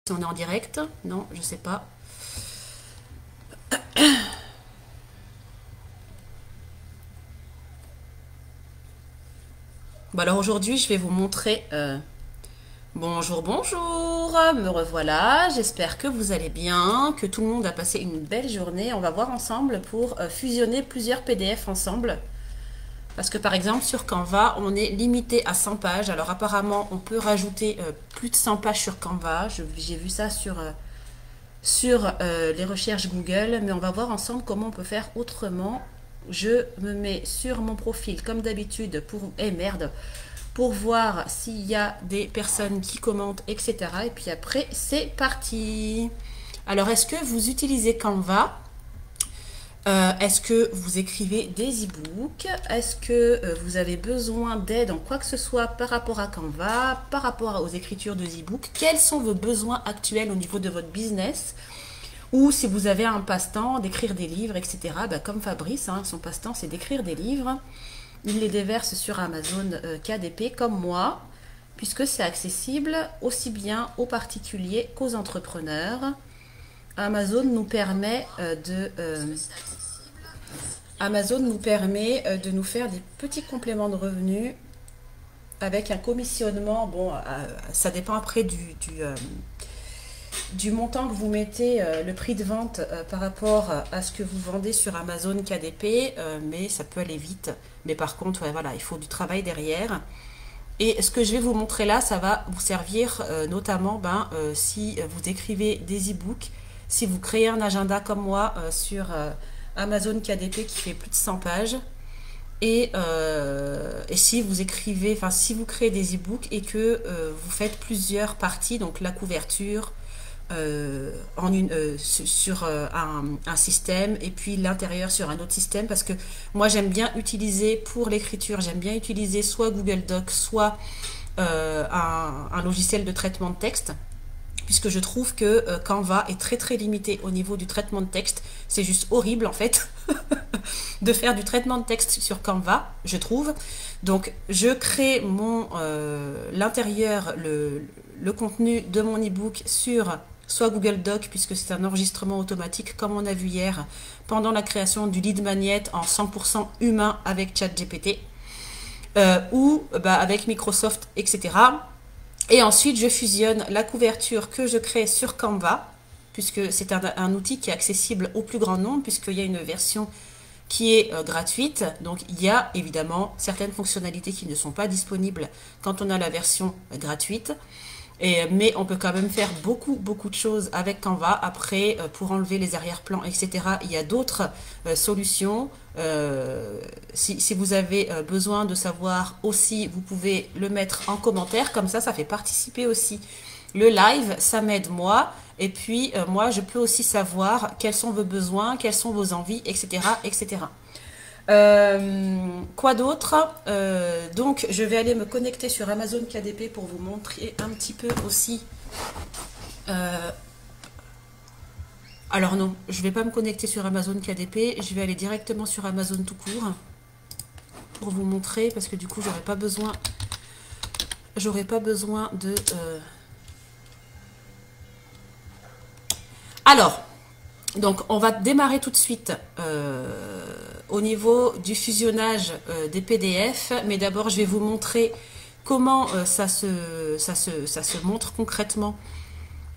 Si on est en direct, non, je sais pas. Bon alors aujourd'hui je vais vous montrer. Bonjour, bonjour, me revoilà. J'espère que vous allez bien, que tout le monde a passé une belle journée. On va voir ensemble pour fusionner plusieurs PDF ensemble. Parce que par exemple sur Canva, on est limité à 100 pages. Alors apparemment, on peut rajouter plus de 100 pages sur Canva. J'ai vu ça sur les recherches Google, mais on va voir ensemble comment on peut faire autrement. Je me mets sur mon profil comme d'habitude pour... Eh merde, pour voir s'il y a des personnes qui commentent, etc. Et puis après, c'est parti. Alors, est-ce que vous utilisez Canva? Est-ce que vous écrivez des e-books? Est-ce que vous avez besoin d'aide en quoi que ce soit par rapport à Canva, par rapport aux écritures de e-books? Quels sont vos besoins actuels au niveau de votre business? Ou si vous avez un passe-temps d'écrire des livres, etc. Bah, comme Fabrice, hein, son passe-temps c'est d'écrire des livres. Il les déverse sur Amazon KDP comme moi, puisque c'est accessible aussi bien aux particuliers qu'aux entrepreneurs. Amazon nous permet de nous faire des petits compléments de revenus avec un commissionnement. Bon, ça dépend après du montant que vous mettez, le prix de vente par rapport à ce que vous vendez sur Amazon KDP, mais ça peut aller vite. Mais par contre, ouais, voilà, il faut du travail derrière. Et ce que je vais vous montrer là, ça va vous servir notamment si vous écrivez des e-books, si vous créez un agenda comme moi sur Amazon KDP qui fait plus de 100 pages. Et si vous écrivez, enfin si vous créez des e-books et que vous faites plusieurs parties, donc la couverture, sur un système et puis l'intérieur sur un autre système, parce que moi j'aime bien utiliser pour l'écriture, j'aime bien utiliser soit Google Docs, soit un logiciel de traitement de texte, puisque je trouve que Canva est très très limité au niveau du traitement de texte. C'est juste horrible en fait de faire du traitement de texte sur Canva, je trouve. Donc je crée l'intérieur, le contenu de mon e-book sur soit Google Doc, puisque c'est un enregistrement automatique, comme on a vu hier, pendant la création du lead magnet en 100% humain avec ChatGPT, ou avec Microsoft, etc. Et ensuite, je fusionne la couverture que je crée sur Canva, puisque c'est un outil qui est accessible au plus grand nombre, puisqu'il y a une version qui est gratuite. Donc, il y a évidemment certaines fonctionnalités qui ne sont pas disponibles quand on a la version gratuite. Mais on peut quand même faire beaucoup de choses avec Canva. Après, pour enlever les arrière-plans, etc., il y a d'autres solutions. Si vous avez besoin de savoir aussi, vous pouvez le mettre en commentaire. Comme ça fait participer aussi le live. Ça m'aide moi. Et puis, moi, je peux aussi savoir quels sont vos besoins, quelles sont vos envies, etc., etc. Quoi d'autre? Donc je vais aller me connecter sur Amazon KDP pour vous montrer un petit peu aussi. Alors non, je vais pas me connecter sur Amazon KDP, je vais aller directement sur Amazon tout court pour vous montrer, parce que du coup j'aurais pas besoin de alors donc on va démarrer tout de suite au niveau du fusionnage des PDF, mais d'abord je vais vous montrer comment ça se montre concrètement.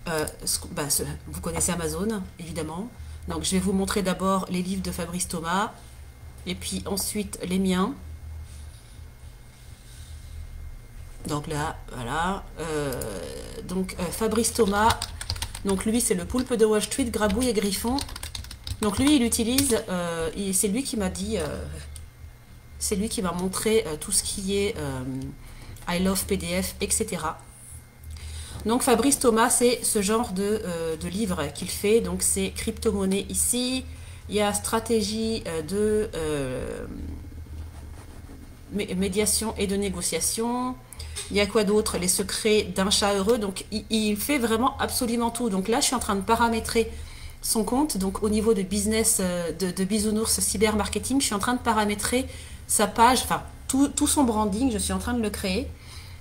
Vous connaissez Amazon, évidemment. Donc je vais vous montrer d'abord les livres de Fabrice Thomas, et puis ensuite les miens. Donc là, voilà. Fabrice Thomas, donc lui c'est le poulpe de Wall Street, Grabouille et Griffon. Donc lui, il utilise, c'est lui qui m'a dit, c'est lui qui m'a montré tout ce qui est I love PDF, etc. Donc Fabrice Thomas, c'est ce genre de livre qu'il fait. Donc c'est crypto-monnaie ici, il y a stratégie de médiation et de négociation. Il y a quoi d'autre? Les secrets d'un chat heureux. Donc il fait vraiment absolument tout. Donc là, je suis en train de paramétrer son compte, donc au niveau de business de Bisounours Cyber Marketing, je suis en train de paramétrer sa page, enfin tout son branding, je suis en train de le créer.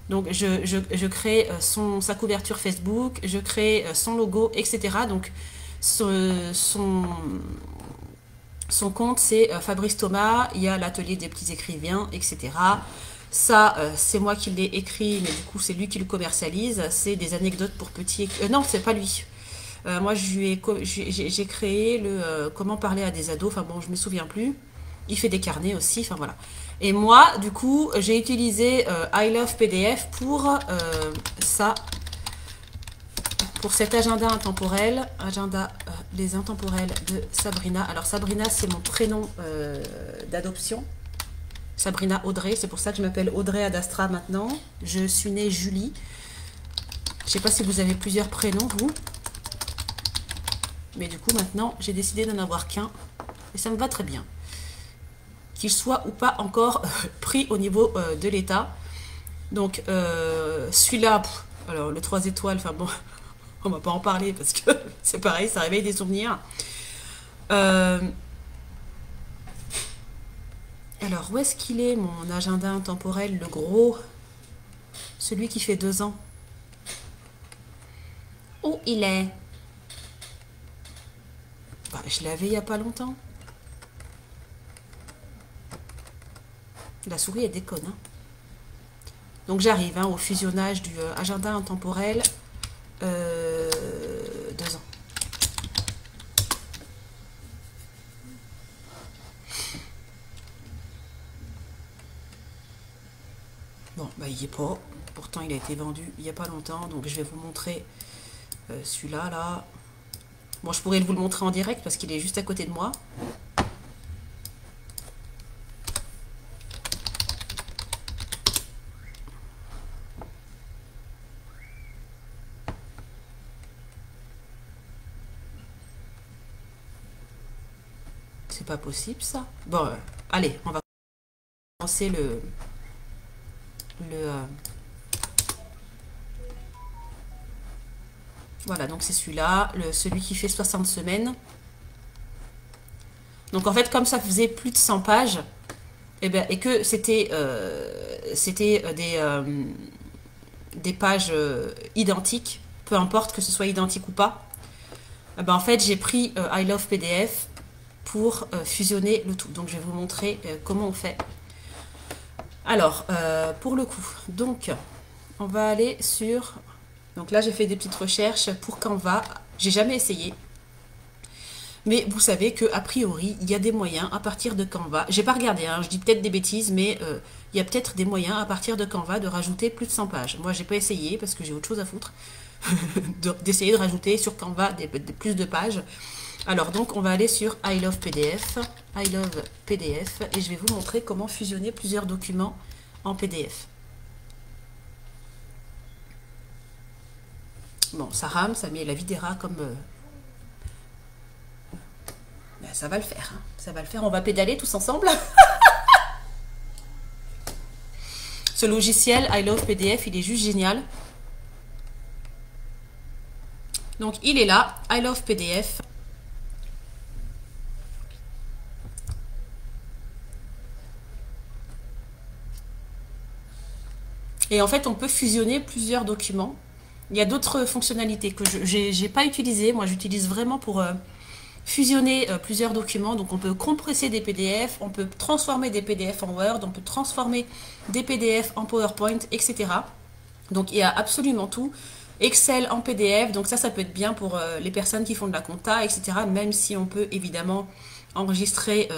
Donc je crée sa couverture Facebook, je crée son logo, etc. Donc son compte c'est Fabrice Thomas, il y a l'atelier des petits écrivains, etc. Ça, c'est moi qui l'ai écrit, mais du coup, c'est lui qui le commercialise. C'est des anecdotes pour petits... non, c'est pas lui. Moi, j'ai créé le comment parler à des ados. Enfin bon, je me souviens plus. Il fait des carnets aussi. Enfin voilà. Et moi, du coup, j'ai utilisé I Love PDF pour ça, pour cet agenda intemporel, les intemporels de Sabrina. Alors Sabrina, c'est mon prénom d'adoption. Sabrina Audrey, c'est pour ça que je m'appelle Audrey Adastra maintenant. Je suis née Julie. Je sais pas si vous avez plusieurs prénoms, vous. Mais du coup, maintenant, j'ai décidé d'en avoir qu'un. Et ça me va très bien. Qu'il soit ou pas encore pris au niveau de l'État. Donc, celui-là, alors le 3 étoiles, enfin bon, on va pas en parler parce que c'est pareil, ça réveille des souvenirs. Alors, où est-ce qu'il est, mon agenda intemporel, le gros? Celui qui fait 2 ans. Où il est? Bah, je l'avais il n'y a pas longtemps. La souris, elle déconne. Hein. Donc, j'arrive au fusionnage du agenda intemporel. 2 ans. Bon, bah il n'y est pas. Pourtant, il a été vendu il n'y a pas longtemps. Donc, je vais vous montrer celui-là, là. Bon, je pourrais vous le montrer en direct parce qu'il est juste à côté de moi. C'est pas possible, ça. Bon, allez, on va commencer voilà, donc c'est celui-là, celui qui fait 60 semaines. Donc en fait, comme ça faisait plus de 100 pages, et que c'était des pages identiques, peu importe que ce soit identique ou pas, en fait, j'ai pris I Love PDF pour fusionner le tout. Donc je vais vous montrer comment on fait. Alors, pour le coup, donc, on va aller sur... Donc là, j'ai fait des petites recherches pour Canva. J'ai jamais essayé. Mais vous savez qu'a priori, il y a des moyens à partir de Canva. J'ai pas regardé, hein, je dis peut-être des bêtises, mais il y a peut-être des moyens à partir de Canva de rajouter plus de 100 pages. Moi, j'ai pas essayé parce que j'ai autre chose à foutre. D'essayer de rajouter sur Canva plus de pages. Alors, donc, on va aller sur I Love PDF. I Love PDF. Et je vais vous montrer comment fusionner plusieurs documents en PDF. Bon, ça rame, ça met la vidéra comme... Ben, ça va le faire. Hein. Ça va le faire. On va pédaler tous ensemble. Ce logiciel, I Love PDF, il est juste génial. Donc, il est là. I Love PDF. Et en fait, on peut fusionner plusieurs documents. Il y a d'autres fonctionnalités que je n'ai pas utilisées. Moi, j'utilise vraiment pour fusionner plusieurs documents. Donc, on peut compresser des PDF, on peut transformer des PDF en Word, on peut transformer des PDF en PowerPoint, etc. Donc, il y a absolument tout. Excel en PDF, donc ça peut être bien pour les personnes qui font de la compta, etc. Même si on peut évidemment enregistrer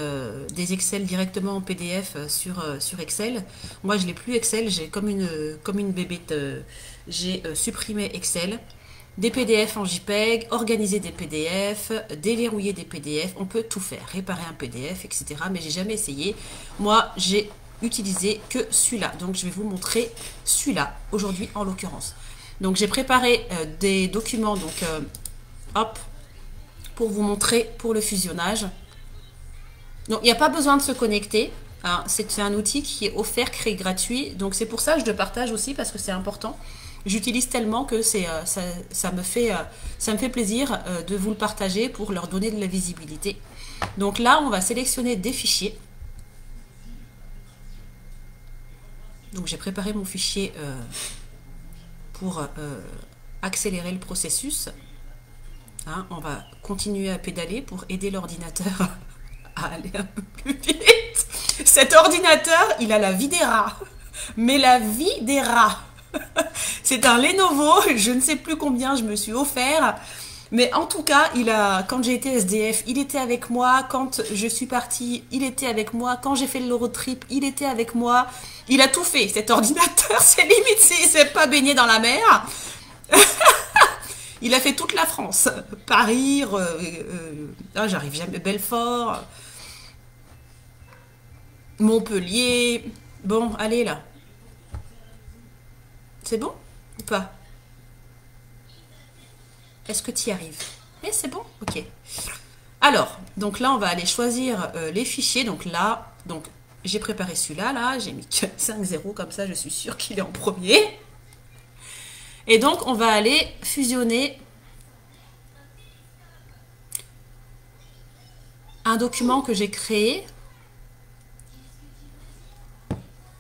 des Excel directement en PDF sur Excel. Moi, je n'ai plus Excel, j'ai comme une bébête, j'ai supprimé Excel. Des PDF en JPEG, organiser des PDF, déverrouiller des PDF, on peut tout faire, réparer un PDF, etc. Mais j'ai jamais essayé. Moi, j'ai utilisé que celui-là. Donc, je vais vous montrer celui-là, aujourd'hui en l'occurrence. Donc, j'ai préparé des documents, donc, hop, pour vous montrer pour le fusionnage. Donc, il n'y a pas besoin de se connecter. Hein, c'est un outil qui est offert, créé gratuit. Donc, c'est pour ça que je le partage aussi, parce que c'est important. J'utilise tellement que ça me fait plaisir de vous le partager pour leur donner de la visibilité. Donc là, on va sélectionner des fichiers. Donc j'ai préparé mon fichier pour accélérer le processus. Hein, on va continuer à pédaler pour aider l'ordinateur à aller un peu plus vite. Cet ordinateur, il a la vie des rats. Mais la vie des rats. C'est un Lenovo, je ne sais plus combien je me suis offert. Mais en tout cas, quand j'ai été SDF, il était avec moi. Quand je suis partie, il était avec moi. Quand j'ai fait le road trip, il était avec moi. Il a tout fait, cet ordinateur. C'est limite s'il s'est pas baigné dans la mer. Il a fait toute la France. Paris, j'arrive jamais, Belfort, Montpellier. Bon, allez là. C'est bon ou pas? Est-ce que tu y arrives? Eh, c'est bon? Ok. Alors, donc là, on va aller choisir les fichiers. Donc là, j'ai préparé celui-là, là. J'ai mis 5.0, comme ça, je suis sûre qu'il est en premier. Et donc, on va aller fusionner un document que j'ai créé,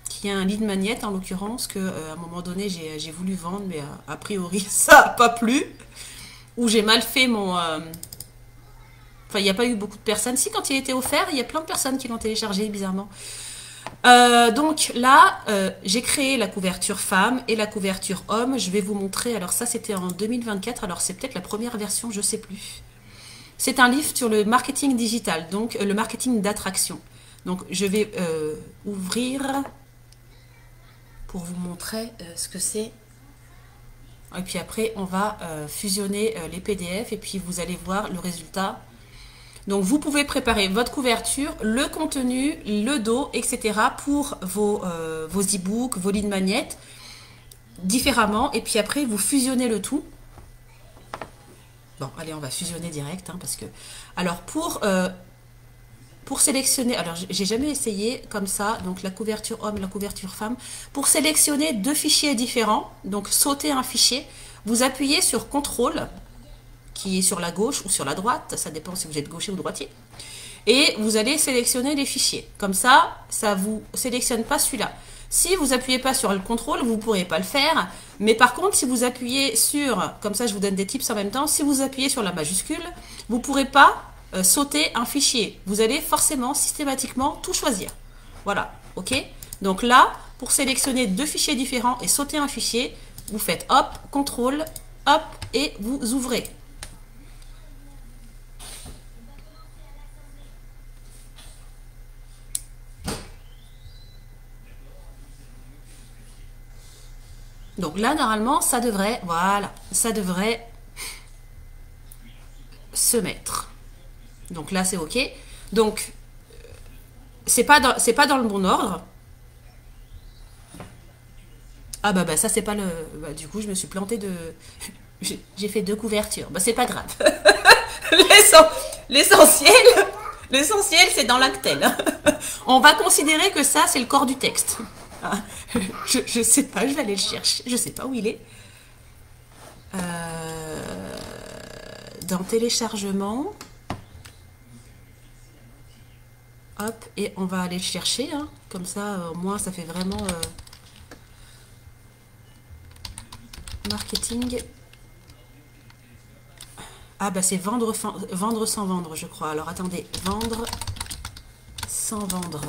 qui est un lead magnet, en l'occurrence, que à un moment donné, j'ai voulu vendre, mais a priori, ça n'a pas plu. Ou j'ai mal fait mon... Enfin, il n'y a pas eu beaucoup de personnes. Si, quand il était offert, il y a plein de personnes qui l'ont téléchargé, bizarrement. Donc là, j'ai créé la couverture femme et la couverture homme. Je vais vous montrer. Alors ça, c'était en 2024. Alors c'est peut-être la première version, je ne sais plus. C'est un livre sur le marketing digital, donc le marketing d'attraction. Donc je vais ouvrir pour vous montrer ce que c'est. Et puis après, on va fusionner les PDF et puis vous allez voir le résultat. Donc vous pouvez préparer votre couverture, le contenu, le dos, etc. pour vos e-books, vos lead magnets, différemment. Et puis après, vous fusionnez le tout. Bon, allez, on va fusionner direct, hein, parce que... Alors, pour sélectionner... Alors, j'ai jamais essayé comme ça, donc la couverture homme, la couverture femme. Pour sélectionner deux fichiers différents, donc sauter un fichier, vous appuyez sur CTRL, qui est sur la gauche ou sur la droite, ça dépend si vous êtes gaucher ou droitier. Et vous allez sélectionner les fichiers. Comme ça vous sélectionne pas celui-là. Si vous appuyez pas sur le contrôle, vous ne pourrez pas le faire. Mais par contre, si vous appuyez sur, comme ça je vous donne des tips en même temps, si vous appuyez sur la majuscule, vous ne pourrez pas sauter un fichier. Vous allez forcément, systématiquement, tout choisir. Voilà, ok? Donc là, pour sélectionner deux fichiers différents et sauter un fichier, vous faites hop, contrôle, hop, et vous ouvrez. Donc là, normalement, ça devrait, voilà, ça devrait se mettre. Donc là, c'est OK. Donc, c'est pas dans le bon ordre. Ah bah ça, c'est pas le... Bah, du coup, je me suis plantée de... J'ai fait deux couvertures. Bah, c'est pas grave. L'essentiel, c'est dans l'actel. On va considérer que ça, c'est le corps du texte. Je sais pas, je vais aller le chercher. Je sais pas où il est. Dans téléchargement. Hop, et on va aller le chercher. Hein. Comme ça, au moins, ça fait vraiment... marketing. Ah bah c'est vendre sans vendre, je crois. Alors attendez, vendre sans vendre.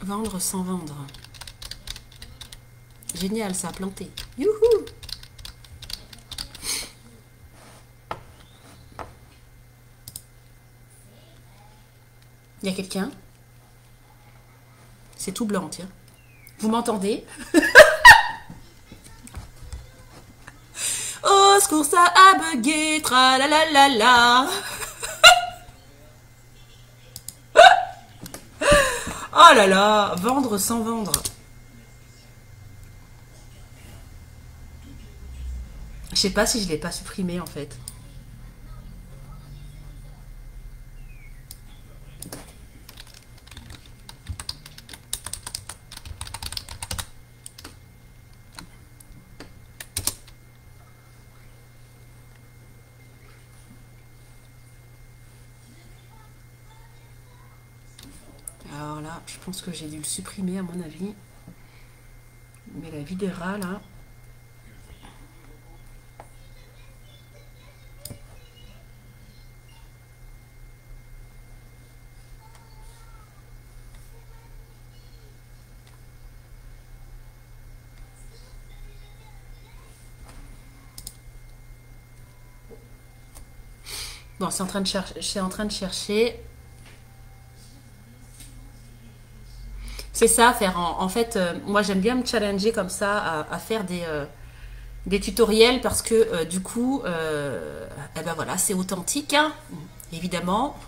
Vendre sans vendre. Génial, ça a planté. Youhou! Il y a quelqu'un? C'est tout blanc, tiens. Vous m'entendez? Au secours, ça a bugué, tralalalala. Oh là là, vendre sans vendre. Je sais pas si je l'ai pas supprimé en fait. Voilà, je pense que j'ai dû le supprimer à mon avis. Mais la vie des rats là. Bon, c'est en train de chercher. C'est en train de chercher. C'est ça, faire en fait, moi j'aime bien me challenger comme ça à faire des tutoriels parce que du coup, eh ben voilà, c'est authentique, hein, évidemment.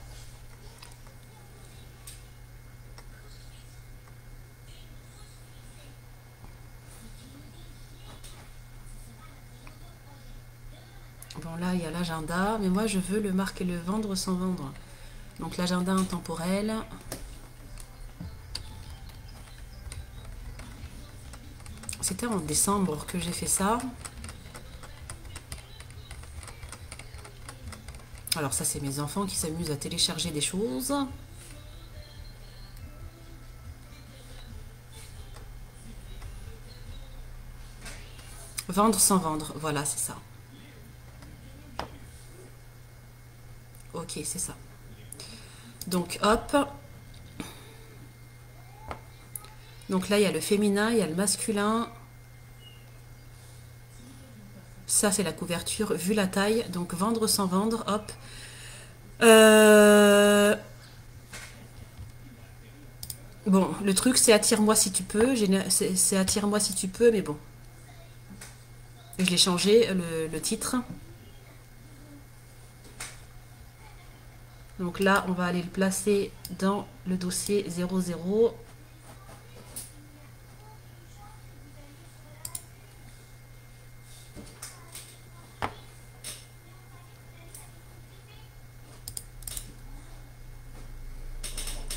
Bon là, il y a l'agenda, mais moi je veux le marquer, le vendre sans vendre. Donc l'agenda intemporel. C'était en décembre que j'ai fait ça. Alors ça, c'est mes enfants qui s'amusent à télécharger des choses. Vendre sans vendre, voilà, c'est ça. Ok, c'est ça. Donc, hop. Donc là, il y a le féminin, il y a le masculin. Ça, c'est la couverture, vu la taille. Donc, vendre sans vendre, hop. Bon, le truc, c'est attire-moi si tu peux. C'est attire-moi si tu peux, mais bon. Je l'ai changé, le titre. Donc là, on va aller le placer dans le dossier 00.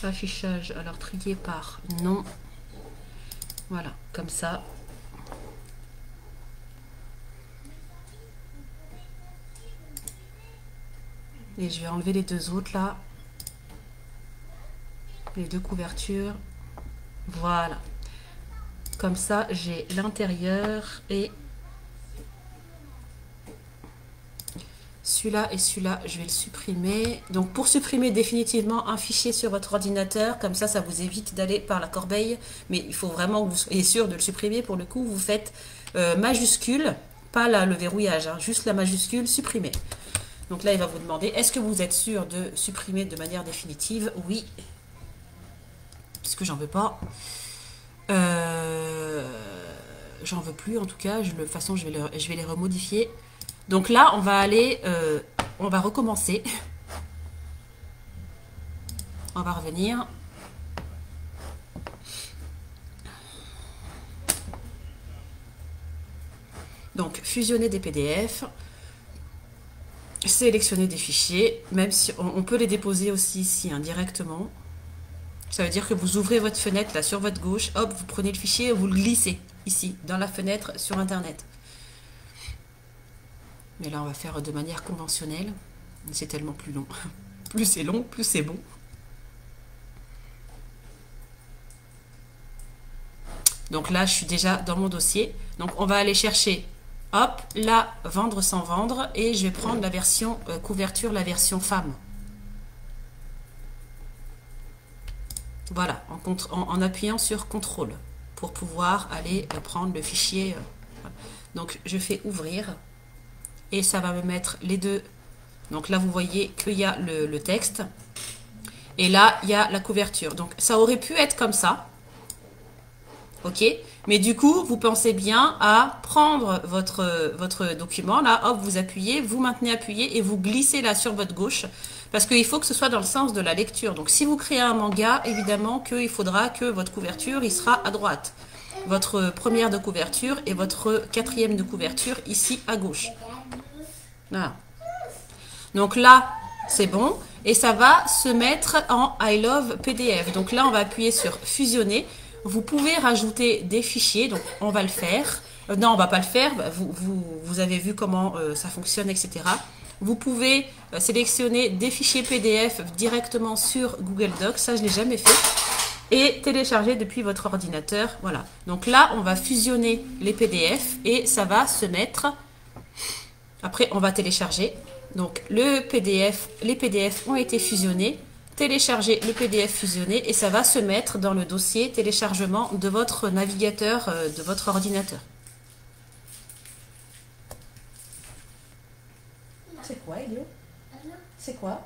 Affichage, alors trier par nom. Voilà, comme ça. Et je vais enlever les deux autres là. Les deux couvertures. Voilà. Comme ça, j'ai l'intérieur et celui-là et celui-là, je vais le supprimer. Donc pour supprimer définitivement un fichier sur votre ordinateur, comme ça vous évite d'aller par la corbeille. Mais il faut vraiment que vous soyez sûr de le supprimer. Pour le coup, vous faites majuscule, pas le verrouillage, hein, juste la majuscule, supprimer. Donc là, il va vous demander, est-ce que vous êtes sûr de supprimer de manière définitive? Oui. Puisque j'en veux pas. J'en veux plus, en tout cas. De toute façon, je vais les remodifier. Donc là, on va aller... on va recommencer. On va revenir. Donc, fusionner des PDF. Sélectionner des fichiers, même si on peut les déposer aussi ici indirectement. Ça veut dire que vous ouvrez votre fenêtre là sur votre gauche, hop, vous prenez le fichier et vous le glissez ici dans la fenêtre sur internet. Mais là on va faire de manière conventionnelle. C'est tellement plus long. Plus c'est long, plus c'est bon. Donc là je suis déjà dans mon dossier. Donc on va aller chercher. Hop, là, vendre sans vendre, et je vais prendre la version couverture, la version femme. Voilà, en appuyant sur CTRL pour pouvoir aller prendre le fichier. Donc, je fais ouvrir et ça va me mettre les deux. Donc là, vous voyez qu'il y a le texte et là, il y a la couverture. Donc, ça aurait pu être comme ça. Ok, mais du coup, vous pensez bien à prendre votre document, là, hop, vous appuyez, vous maintenez appuyé et vous glissez là sur votre gauche, parce qu'il faut que ce soit dans le sens de la lecture. Donc, si vous créez un manga, évidemment qu'il faudra que votre couverture, il sera à droite. Votre première de couverture et votre quatrième de couverture ici à gauche. Voilà. Donc là, c'est bon. Et ça va se mettre en I love PDF. Donc là, on va appuyer sur fusionner. Vous pouvez rajouter des fichiers, donc on va le faire. Non, on va pas le faire, vous avez vu comment ça fonctionne, etc. Vous pouvez sélectionner des fichiers PDF directement sur Google Docs, ça je l'ai jamais fait. et télécharger depuis votre ordinateur. Voilà. Donc là, on va fusionner les PDF et ça va se mettre. Après, on va télécharger. Donc les PDF ont été fusionnés. Télécharger le PDF fusionné et ça va se mettre dans le dossier téléchargement de votre navigateur, de votre ordinateur. C'est quoi, Elio? C'est quoi?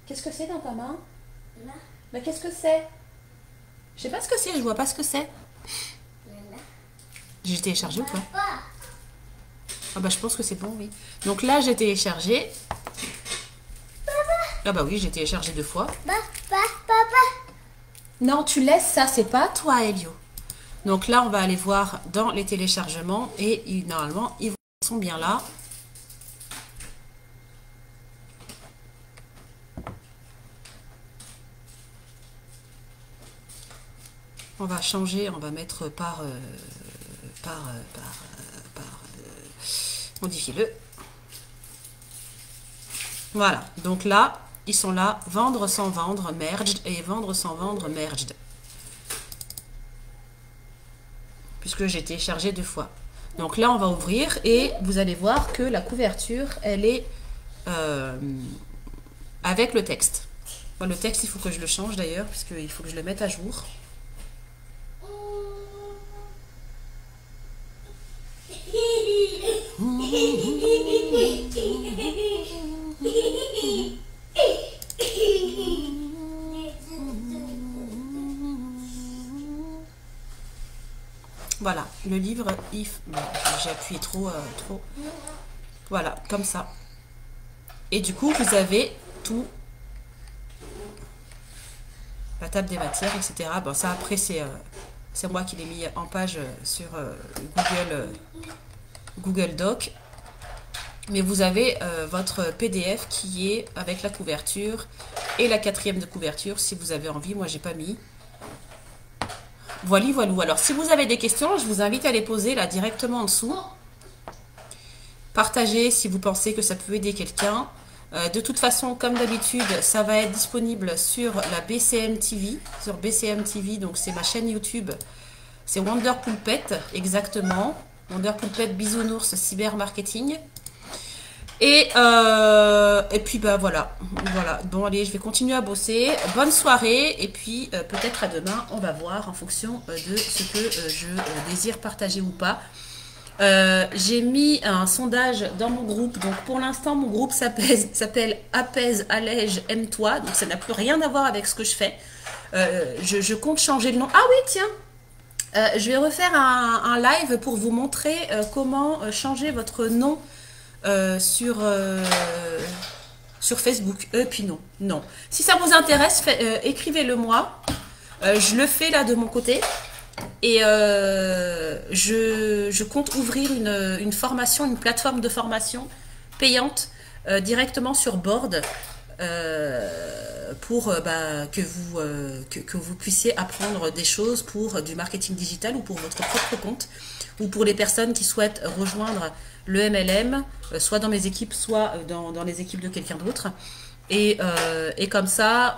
Qu'est-ce que c'est dans ta main? Mais qu'est-ce que c'est? Je sais pas ce que c'est, je vois pas ce que c'est. J'ai téléchargé ou pas? Ah bah je pense que c'est bon, oui. Donc là, j'ai téléchargé. Ah bah oui, j'ai téléchargé 2 fois. Non, tu laisses ça, c'est pas toi, Elio. Donc là, on va aller voir dans les téléchargements et normalement, ils sont bien là. On va changer, on va mettre par modifier-le. Voilà, donc là, ils sont là, vendre sans vendre, merged, et vendre sans vendre, merged. Puisque j'ai téléchargé 2 fois. Donc là, on va ouvrir et vous allez voir que la couverture, elle est avec le texte. Bon, le texte, il faut que je le change d'ailleurs, puisqu'il faut que je le mette à jour. Voilà, le livre, if, bon, j'ai appuyé trop. Voilà, comme ça. Et du coup, vous avez tout. La table des matières, etc. Bon, ça, après, c'est moi qui l'ai mis en page sur Google Doc. Mais vous avez votre PDF qui est avec la couverture et la 4e de couverture, si vous avez envie. Moi, j'ai pas mis. Voilà, voilà. Alors, si vous avez des questions, je vous invite à les poser là directement en dessous. Partagez si vous pensez que ça peut aider quelqu'un. De toute façon, comme d'habitude, ça va être disponible sur la BCM TV. Sur BCM TV, donc c'est ma chaîne YouTube. C'est Wonder Poulpet, exactement. Wonder Poulpet Bisounours Cyber Marketing. Et puis bah voilà. Bon allez, je vais continuer à bosser. Bonne soirée et puis peut-être à demain. On va voir en fonction de ce que je désire partager ou pas. J'ai mis un sondage dans mon groupe. Donc pour l'instant, mon groupe s'appelle Apaise, Allège, Aime-toi. Donc ça n'a plus rien à voir avec ce que je fais. Je compte changer le nom. Ah oui, tiens. Je vais refaire un live pour vous montrer comment changer votre nom sur Facebook. Puis non. Si ça vous intéresse, écrivez-le moi. Je le fais là de mon côté. Et je compte ouvrir une formation, une plateforme de formation payante directement sur Board pour que vous puissiez apprendre des choses pour du marketing digital ou pour votre propre compte ou pour les personnes qui souhaitent rejoindre le MLM, soit dans mes équipes, soit dans les équipes de quelqu'un d'autre. Et comme ça,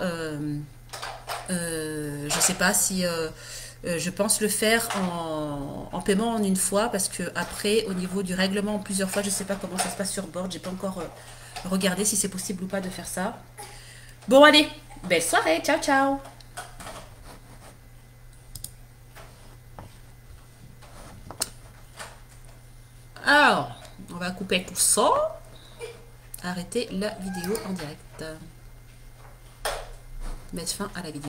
je ne sais pas si... je pense le faire en paiement en une fois parce que après au niveau du règlement en plusieurs fois, je ne sais pas comment ça se passe sur Board, j'ai pas encore regardé si c'est possible ou pas de faire ça. Bon allez, belle soirée, ciao ciao. Alors, on va couper tout ça. Arrêter la vidéo en direct. Mettre fin à la vidéo.